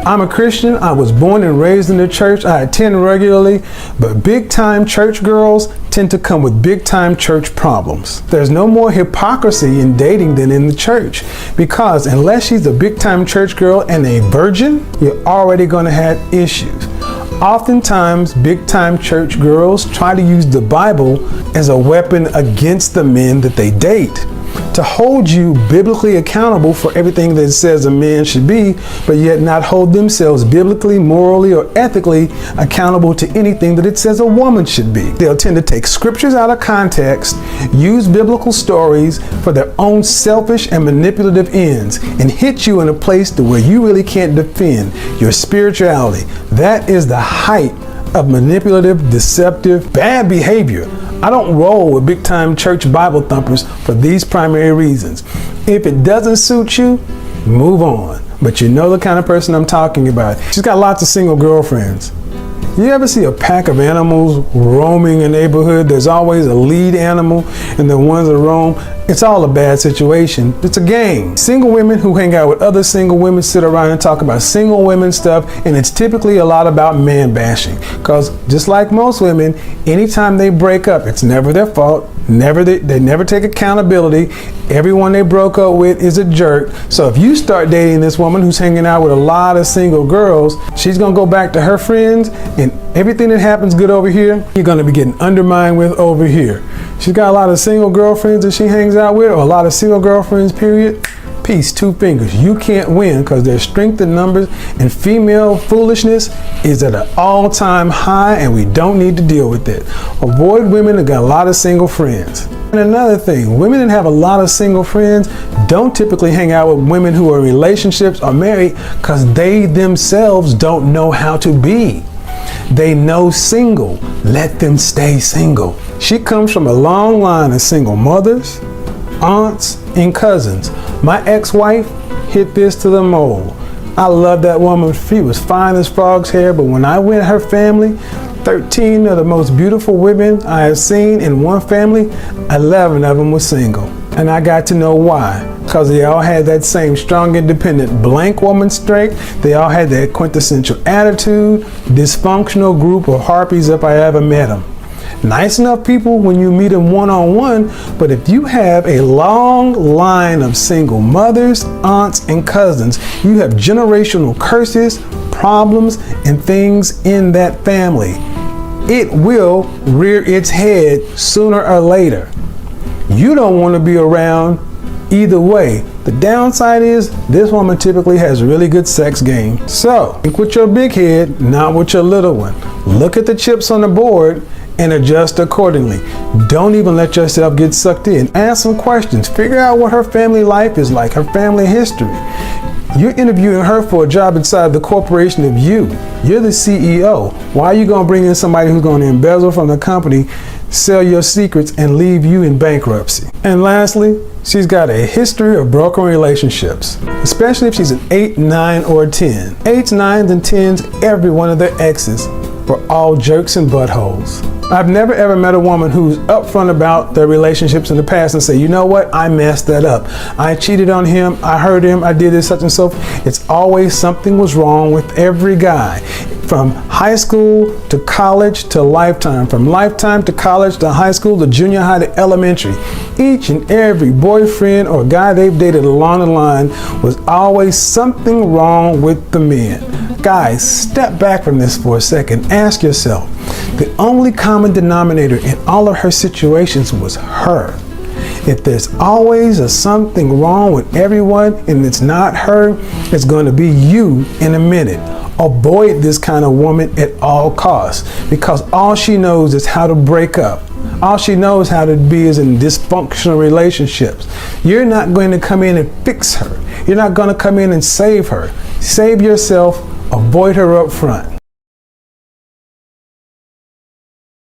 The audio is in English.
I'm a Christian. I was born and raised in the church. I attend regularly, but big-time church girls tend to come with big-time church problems. There's no more hypocrisy in dating than in the church, because unless she's a big-time church girl and a virgin, you're already going to have issues. Oftentimes, big-time church girls try to use the Bible as a weapon against the men that they date, to hold you biblically accountable for everything that it says a man should be, but yet not hold themselves biblically, morally, or ethically accountable to anything that it says a woman should be. They'll tend to take scriptures out of context, use biblical stories for their own selfish and manipulative ends, and hit you in a place to where you really can't defend your spirituality. That is the height of manipulative, deceptive, bad behavior. I don't roll with big-time church Bible thumpers for these primary reasons. If it doesn't suit you, move on. But you know the kind of person I'm talking about. She's got lots of single girlfriends. You ever see a pack of animals roaming a neighborhood? There's always a lead animal and the ones that roam. It's all a bad situation. It's a game. Single women who hang out with other single women sit around and talk about single women stuff, and it's typically a lot about man bashing. Because just like most women, anytime they break up, it's never their fault. They never take accountability. Everyone they broke up with is a jerk. So if you start dating this woman who's hanging out with a lot of single girls, she's gonna go back to her friends, and everything that happens good over here, you're gonna be getting undermined with over here. She's got a lot of single girlfriends that she hangs out with, or a lot of single girlfriends, period. Peace, two fingers. You can't win, because their strength in numbers and female foolishness is at an all-time high, and we don't need to deal with it. Avoid women that got a lot of single friends. And another thing, women that have a lot of single friends don't typically hang out with women who are in relationships or married, because they themselves don't know how to be. They know single. Let them stay single. She comes from a long line of single mothers, aunts, and cousins. My ex-wife hit this to the mold. I love that woman. She was fine as frog's hair, but when I went her family, 13 of the most beautiful women I have seen in one family, 11 of them were single. And I got to know why. Because they all had that same strong, independent, blank woman strength. They all had that quintessential attitude, dysfunctional group of harpies if I ever met them. Nice enough people when you meet them one-on-one, but if you have a long line of single mothers, aunts, and cousins, you have generational curses, problems, and things in that family. It will rear its head sooner or later. You don't want to be around either way. The downside is this woman typically has a really good sex game. So think with your big head, not with your little one. Look at the chips on the board and adjust accordingly. Don't even let yourself get sucked in. Ask some questions. Figure out what her family life is like, her family history. You're interviewing her for a job inside the corporation of you. You're the CEO. Why are you going to bring in somebody who's going to embezzle from the company, sell your secrets, and leave you in bankruptcy? And lastly, she's got a history of broken relationships, especially if she's an 8, 9, or 10. 8s, 9s, and 10s, every one of their exes were all jerks and buttholes. I've never ever met a woman who's upfront about their relationships in the past and say, you know what, I messed that up. I cheated on him, I hurt him, I did this, such and so forth. It's always something was wrong with every guy. From high school to college to lifetime, from lifetime to college to high school to junior high to elementary. Each and every boyfriend or guy they've dated along the line was always something wrong with the men. Guys, step back from this for a second. Ask yourself, the only common denominator in all of her situations was her. If there's always something wrong with everyone and it's not her, it's going to be you in a minute. Avoid this kind of woman at all costs, because all she knows is how to break up. All she knows how to be is in dysfunctional relationships. You're not going to come in and fix her. You're not going to come in and save her. Save yourself. Avoid her up front.